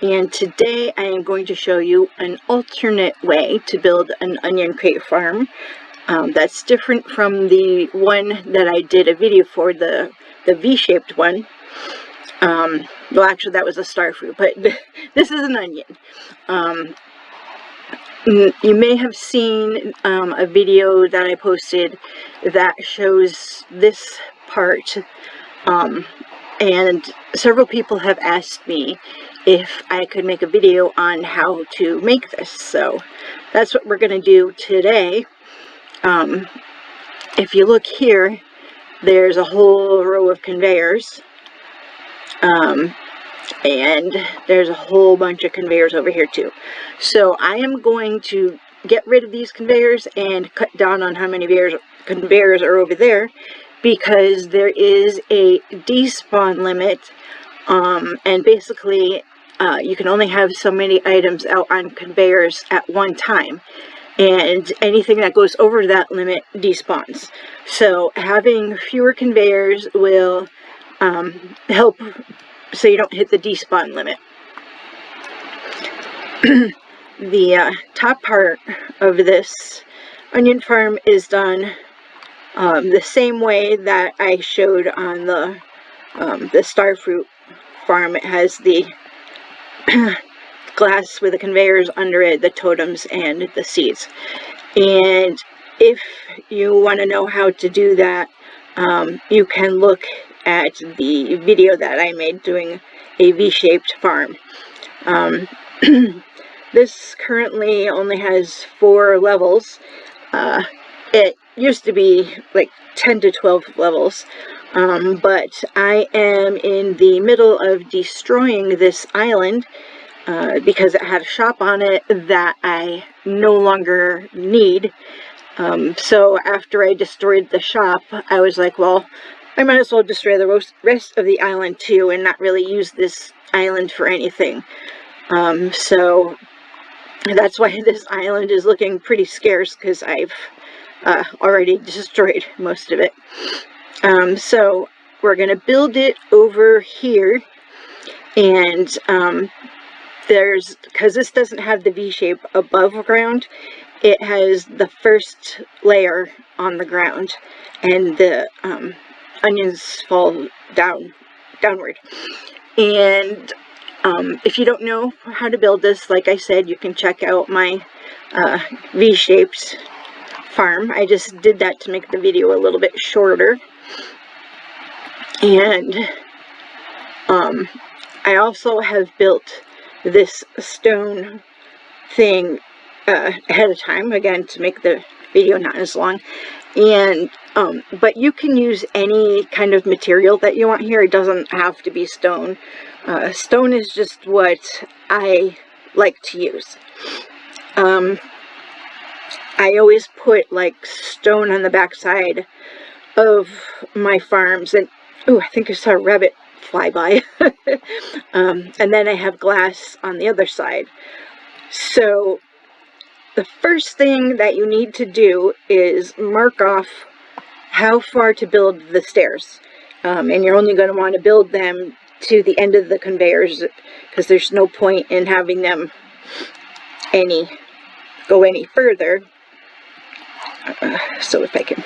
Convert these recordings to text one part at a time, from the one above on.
and today I am going to show you an alternate way to build an onion crate farm that's different from the one that I did a video for, the V-shaped one. Well, actually that was a star fruit, but this is an onion. You may have seen a video that I posted that shows this part, and several people have asked me if I could make a video on how to make this, so that's what we're going to do today. If you look here, there's a whole row of conveyors, and there's a whole bunch of conveyors over here too. So I am going to get rid of these conveyors and cut down on how many conveyors are over there, because there is a despawn limit, and basically you can only have so many items out on conveyors at one time, and anything that goes over that limit despawns. So having fewer conveyors will help so you don't hit the despawn limit. The top part of this onion farm is done the same way that I showed on the starfruit farm. It has the glass with the conveyors under it, the totems, and the seeds. And if you want to know how to do that, you can look at the video that I made doing a V-shaped farm. This currently only has 4 levels. It used to be like 10 to 12 levels, but I am in the middle of destroying this island because it had a shop on it that I no longer need. So after I destroyed the shop, I was like, well, I might as well destroy the rest of the island too and not really use this island for anything. So that's why this island is looking pretty scarce, because I've already destroyed most of it. So we're going to build it over here, and because this doesn't have the V shape above ground, it has the first layer on the ground, and the onions fall downward. And if you don't know how to build this, like I said, you can check out my V-shaped farm. I just did that to make the video a little bit shorter. And I also have built this stone thing ahead of time, again, to make the video not as long. And but you can use any kind of material that you want here. It doesn't have to be stone. Stone is just what I like to use. I always put like stone on the backside of my farms, and oh, I think I saw a rabbit fly by. And then I have glass on the other side. So the first thing that you need to do is mark off how far to build the stairs. And you're only going to want to build them to the end of the conveyors, because there's no point in having them go any further. So if I can...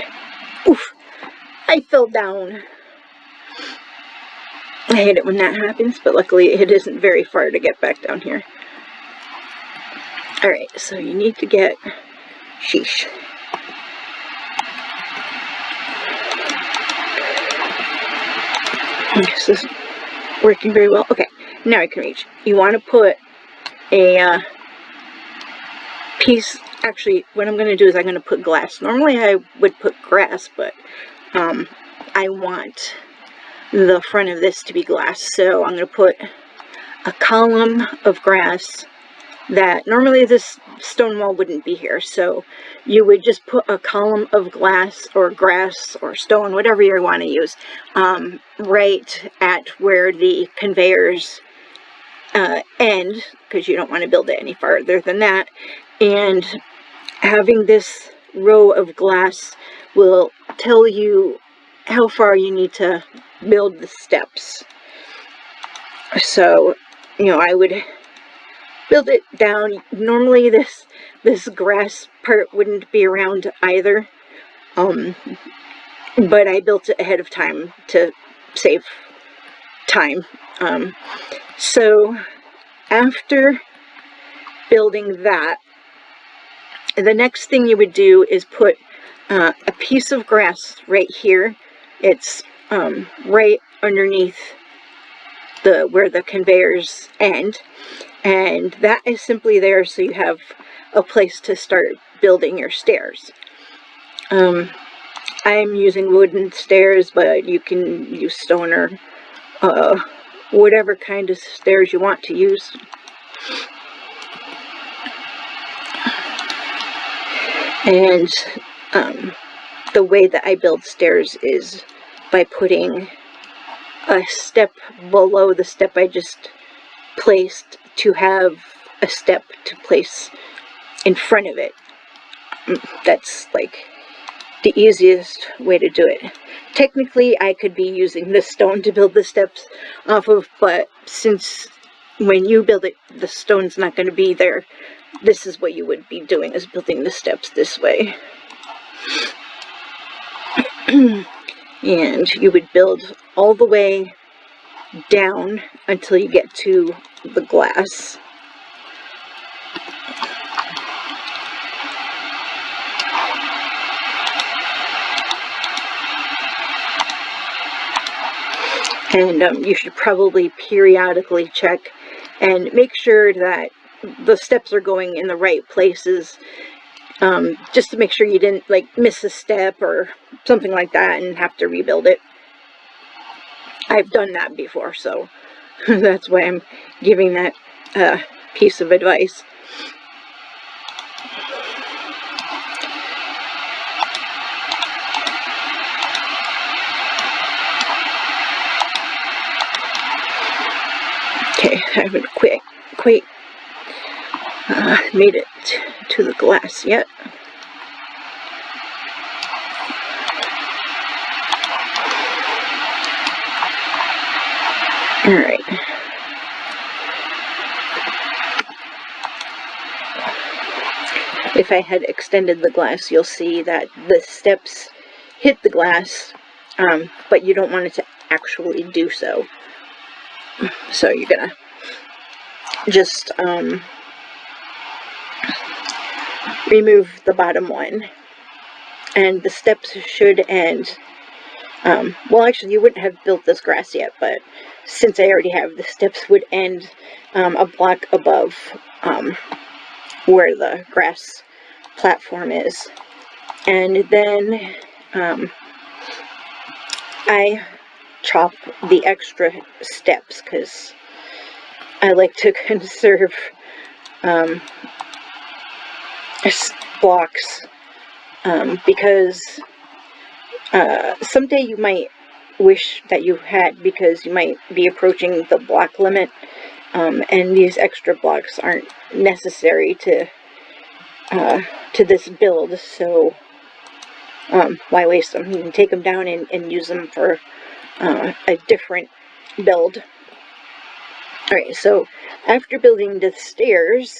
Oof! I fell down. I hate it when that happens, but luckily it isn't very far to get back down here. Alright, so you need to get... Sheesh. This is working very well. Okay, now I can reach. You want to put a piece... Actually, what I'm going to do is I'm going to put glass. Normally I would put grass, but I want the front of this to be glass. So I'm going to put a column of grass that normally this stone wall wouldn't be here. So you would just put a column of glass or grass or stone, whatever you want to use, right at where the conveyors end, because you don't want to build it any farther than that. And having this row of glass will tell you how far you need to build the steps. So, you know, I would build it down. Normally this grass part wouldn't be around either, but I built it ahead of time to save time. So after building that, the next thing you would do is put a piece of grass right here. It's right underneath where the conveyors end, and that is simply there so you have a place to start building your stairs. I'm using wooden stairs, but you can use stone or whatever kind of stairs you want to use. And the way that I build stairs is by putting a step below the step I just placed to have a step to place in front of it. That's like the easiest way to do it. Technically, I could be using this stone to build the steps off of, but since when you build it, the stone's not going to be there, this is what you would be doing, is building the steps this way. And you would build all the way down until you get to the glass. And you should probably periodically check and make sure that the steps are going in the right places, just to make sure you didn't like miss a step or something like that and have to rebuild it. I've done that before, so that's why I'm giving that piece of advice. Okay, I haven't quite made it to the glass yet. Alright. If I had extended the glass, you'll see that the steps hit the glass, but you don't want it to actually do so. So you're gonna just remove the bottom one, and the steps should end. Well, actually, you wouldn't have built this grass yet, but since I already have, the steps would end a block above where the grass platform is. And then I chop the extra steps because I like to conserve blocks, because someday you might wish that you had, because you might be approaching the block limit, and these extra blocks aren't necessary to this build, so why waste them? You can take them down and use them for a different build. Alright, so after building the stairs,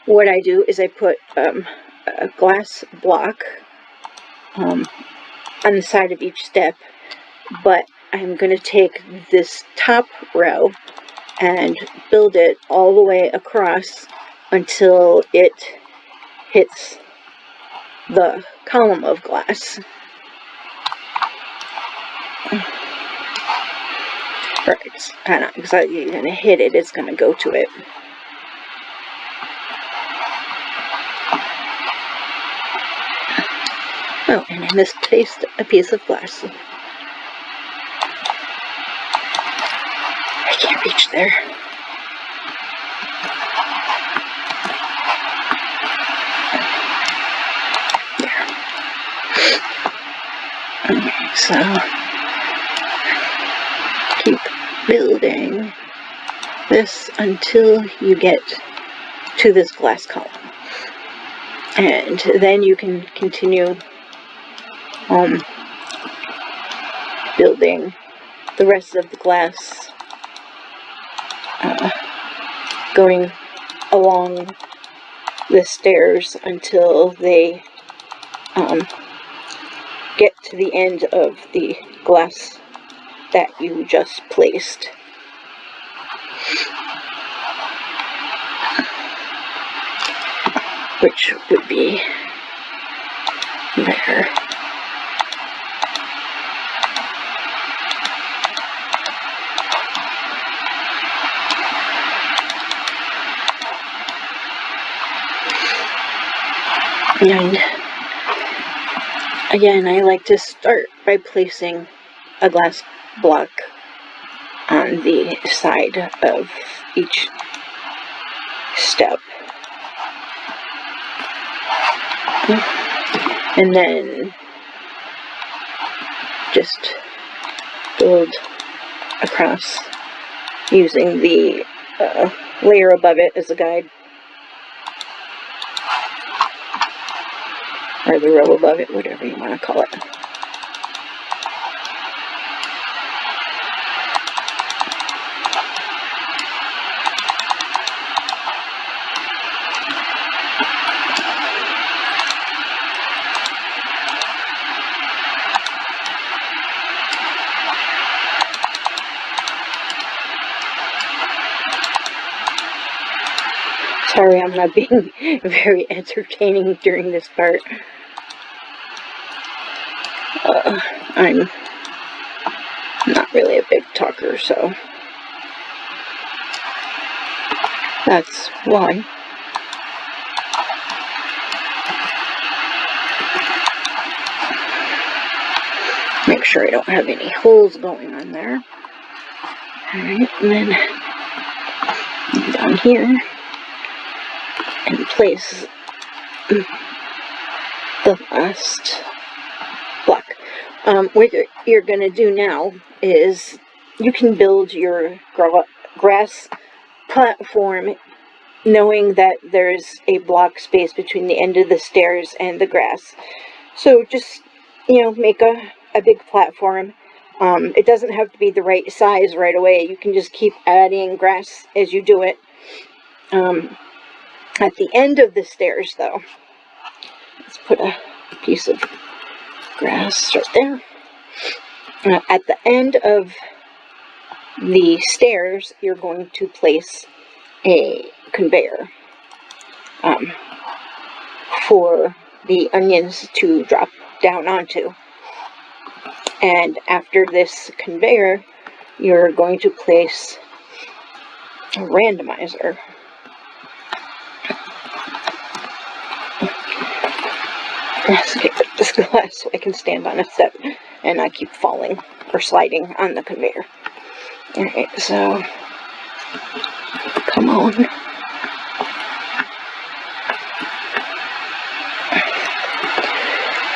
what I do is I put a glass block on the side of each step, but I'm going to take this top row and build it all the way across until it hits the column of glass. Right, kind of, because you're going to hit it, it's going to go to it. Oh, and I misplaced a piece of glass. I can't reach there. There. Okay, so keep building this until you get to this glass column. And then you can continue building the rest of the glass, going along the stairs until they get to the end of the glass that you just placed. Which would be there. And again, I like to start by placing a glass block on the side of each step. And then just build across using the layer above it as a guide, or the row above it, whatever you want to call it. Sorry, I'm not being very entertaining during this part. I'm not really a big talker, so that's why. Make sure I don't have any holes going on there. Alright, and then down here, and place the last block. What you're going to do now is you can build your grass platform knowing that there's a block space between the end of the stairs and the grass. So just, make a big platform. It doesn't have to be the right size right away. You can just keep adding grass as you do it. At the end of the stairs, though, let's put a piece of grass right there. At the end of the stairs, you're going to place a conveyor for the onions to drop down onto. And after this conveyor, you're going to place a randomizer. Let's get this glass so I can stand on a step and not keep falling or sliding on the conveyor. Alright, so come on.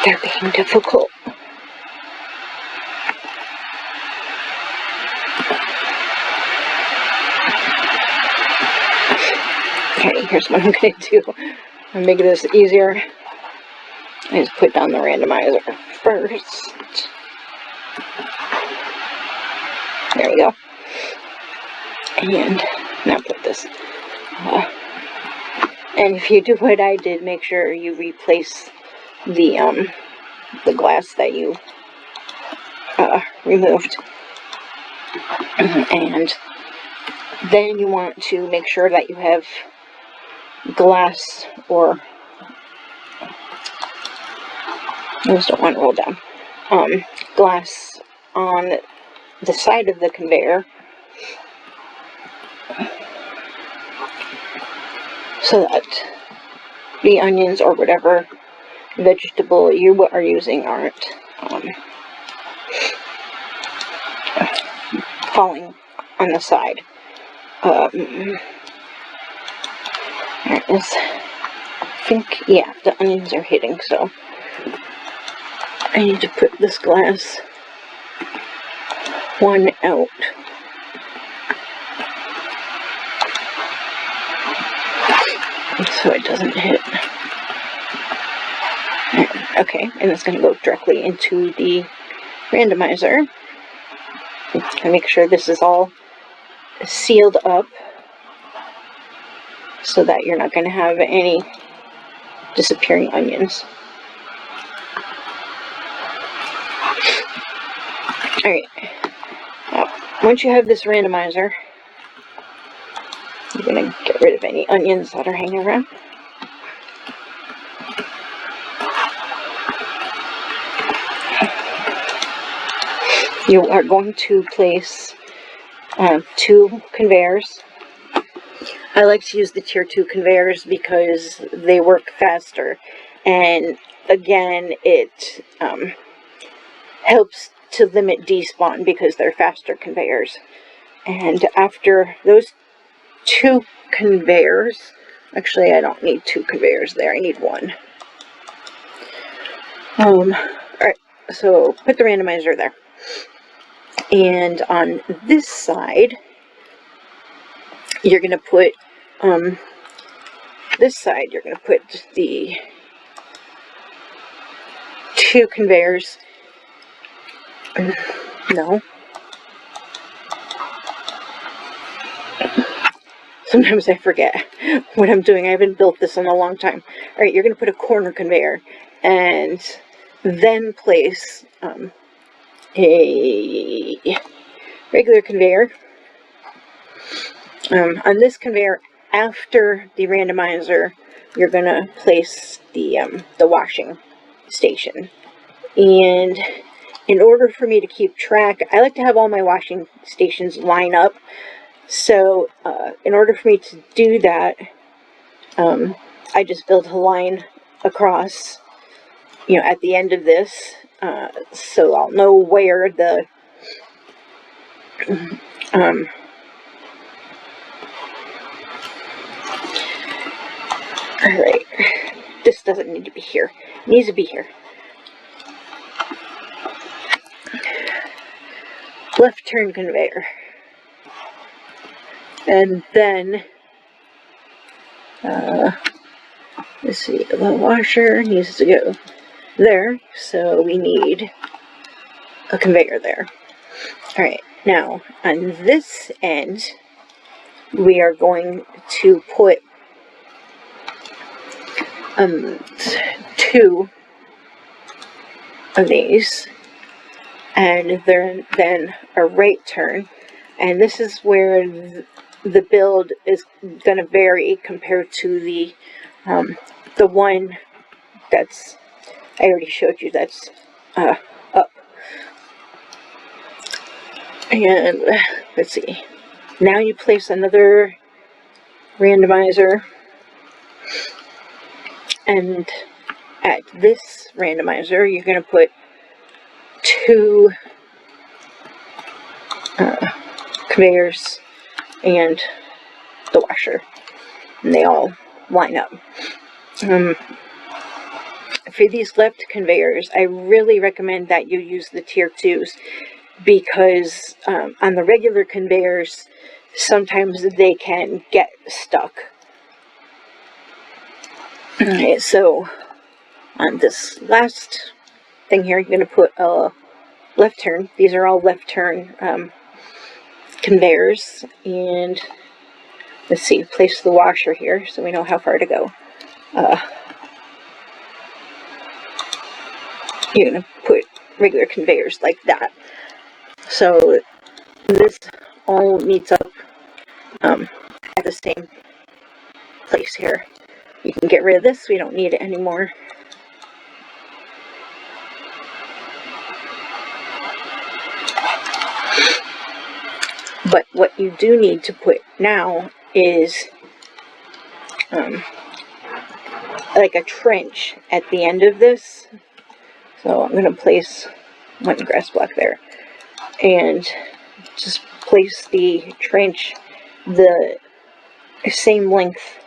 They're being difficult. Okay, here's what I'm going to do. I'm making this easier. I just put down the randomizer first. There we go. And now put this. And if you do what I did, make sure you replace the glass that you removed. And then you want to make sure that you have glass, or I just don't want to roll down, glass on the side of the conveyor so that the onions or whatever vegetable you are using aren't falling on the side. I think, yeah, the onions are hitting, so I need to put this glass one out. So it doesn't hit. Okay, and it's going to go directly into the randomizer. And make sure this is all sealed up. so that you're not going to have any disappearing onions. Alright, now once you have this randomizer, you're going to get rid of any onions that are hanging around. You are going to place 2 conveyors. I like to use the tier 2 conveyors because they work faster, and again it helps to limit despawn because they're faster conveyors. And after those 2 conveyors, actually I don't need 2 conveyors there, I need 1. Alright, so put the randomizer there. And on this side, you're going to put, this side, you're going to put the 2 conveyors. No. Sometimes I forget what I'm doing. I haven't built this in a long time. Alright, you're going to put a corner conveyor and then place a regular conveyor. On this conveyor, after the randomizer, you're going to place the washing station. And in order for me to keep track, I like to have all my washing stations line up. So in order for me to do that, I just built a line across, at the end of this, so I'll know where the alright, this doesn't need to be here, it needs to be here. Left turn conveyor. And then, let's see, the washer needs to go there, so we need a conveyor there. Alright, now, on this end, we are going to put 2 of these, and then a right turn, and this is where the build is going to vary compared to the one that's, I already showed you, that's up. And let's see, now you place another randomizer, and at this randomizer you're going to put 2 conveyors and the washer, and they all line up. For these left conveyors, I really recommend that you use the tier 2s, because on the regular conveyors, sometimes they can get stuck. Alright, so on this last thing here, you're going to put a left turn. These are all left turn conveyors, and let's see, place the washer here so we know how far to go. You're going to put regular conveyors like that. So this all meets up at the same place here. You can get rid of this, we don't need it anymore. But what you do need to put now is like a trench at the end of this. So I'm going to place 1 grass block there, and just place the trench the same length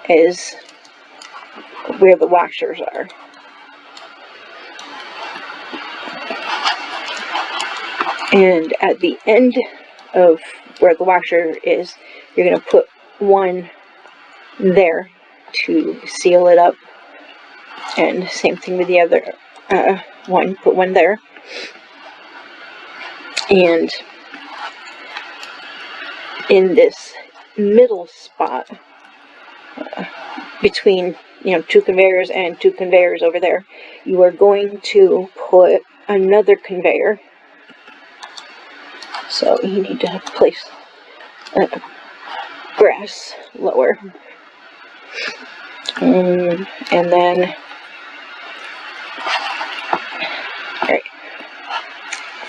as where the washers are. And at the end of where the washer is, you're going to put 1 there to seal it up. And same thing with the other one, put 1 there. And in this middle spot between, two conveyors and two conveyors over there, you are going to put another conveyor. So you need to place grass lower. And then, alright,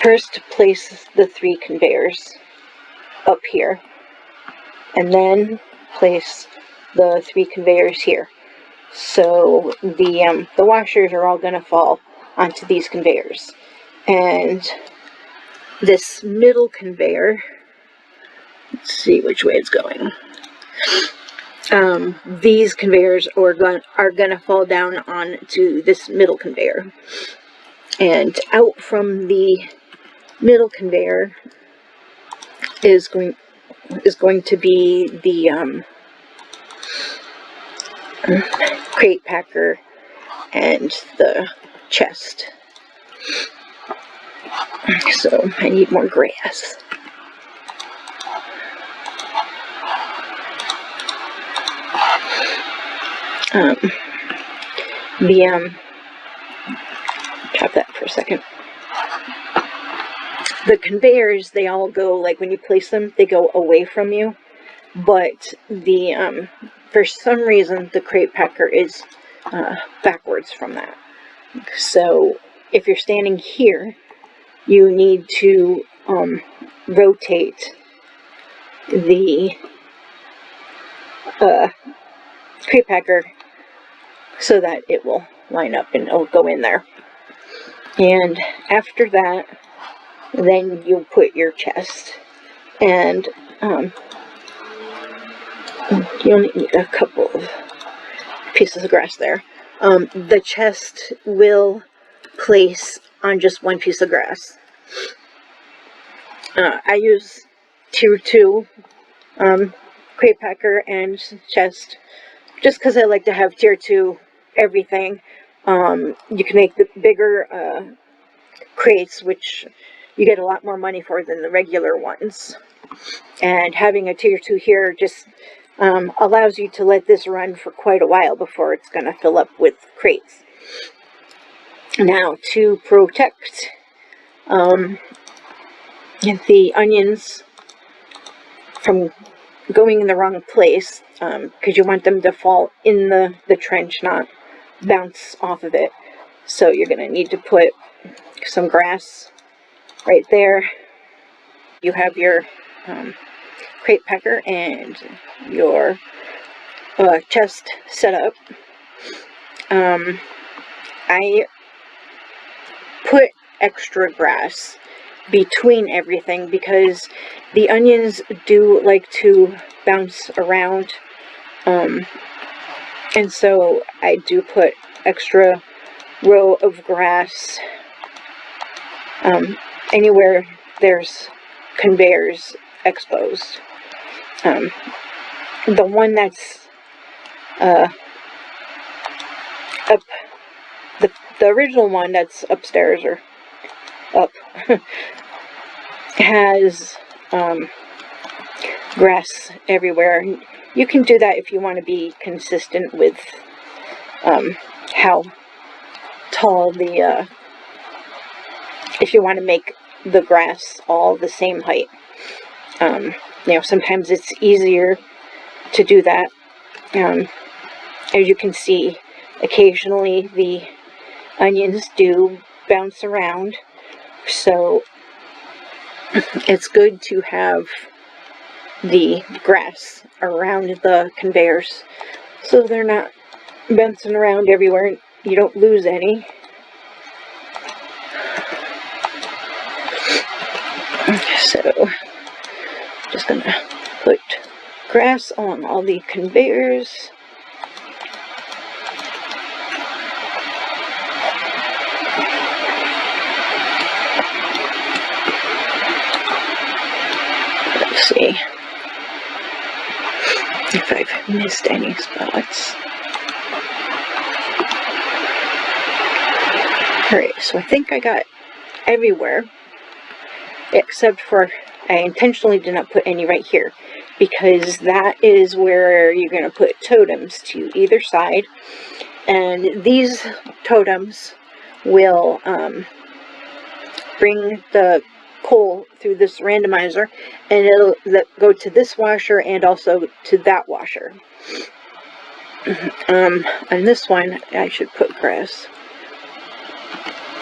first place the 3 conveyors up here, and then place the 3 conveyors here. So the washers are all going to fall onto these conveyors. And this middle conveyor, let's see which way it's going. These conveyors are going to fall down onto this middle conveyor. And out from the middle conveyor is going to be the crate packer and the chest. So I need more grass. Chop that for a second. The conveyors, they all go, like when you place them, they go away from you. But the for some reason the crate packer is backwards from that. So if you're standing here, you need to rotate the crate packer so that it will line up and it'll go in there. And after that, then you'll put your chest, and you'll need a couple of pieces of grass there. The chest will place on just one piece of grass. I use tier 2 crate packer and chest just because I like to have tier 2 everything. You can make the bigger crates, which you get a lot more money for than the regular ones. And having a tier 2 here just allows you to let this run for quite a while before it's going to fill up with crates. Now, to protect the onions from going in the wrong place, because you want them to fall in the trench, not bounce off of it. So you're going to need to put some grass right there. You have your crate packer and your chest set up. I put extra grass between everything because the onions do like to bounce around, and so I do put extra row of grass anywhere there's conveyors exposed. The one that's up, the original one that's upstairs or up has grass everywhere. You can do that if you want to be consistent with how tall the if you want to make the grass all the same height. Sometimes it's easier to do that. As you can see, occasionally the onions do bounce around, so it's good to have the grass around the conveyors so they're not bouncing around everywhere and you don't lose any. So just gonna put grass on all the conveyors. Let's see if I've missed any spots. Alright, so I think I got everywhere except for I intentionally did not put any right here because that is where you're going to put totems to either side. And these totems will bring the coal through this randomizer, and it'll go to this washer and also to that washer. On this one, I should put grass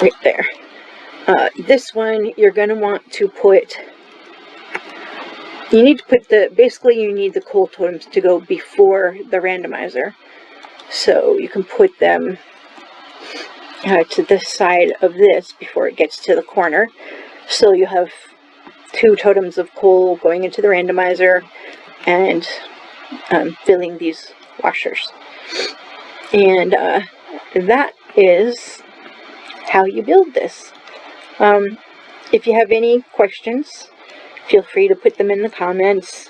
right there. This one, you're going to want to put, you need to put basically you need the coal totems to go before the randomizer. So you can put them to this side of this before it gets to the corner. So you have 2 totems of coal going into the randomizer and filling these washers. And that is how you build this. If you have any questions, feel free to put them in the comments.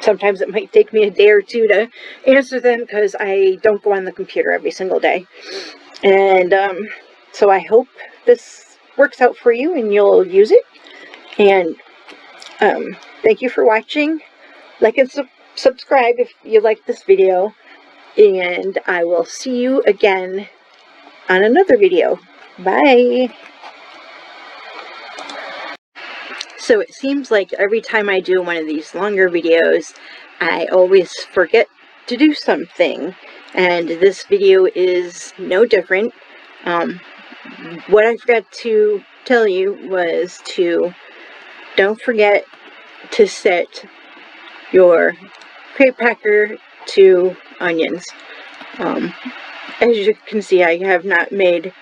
Sometimes it might take me a day or 2 to answer them because I don't go on the computer every single day. And so I hope this works out for you and you'll use it. And thank you for watching. Like and subscribe if you like this video. And I will see you again on another video. Bye! So it seems like every time I do one of these longer videos, I always forget to do something. And this video is no different. What I forgot to tell you was to don't forget to set your crate packer to onions. As you can see, I have not made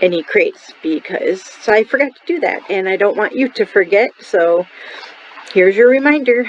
any crates because I forgot to do that, and I don't want you to forget, so here's your reminder.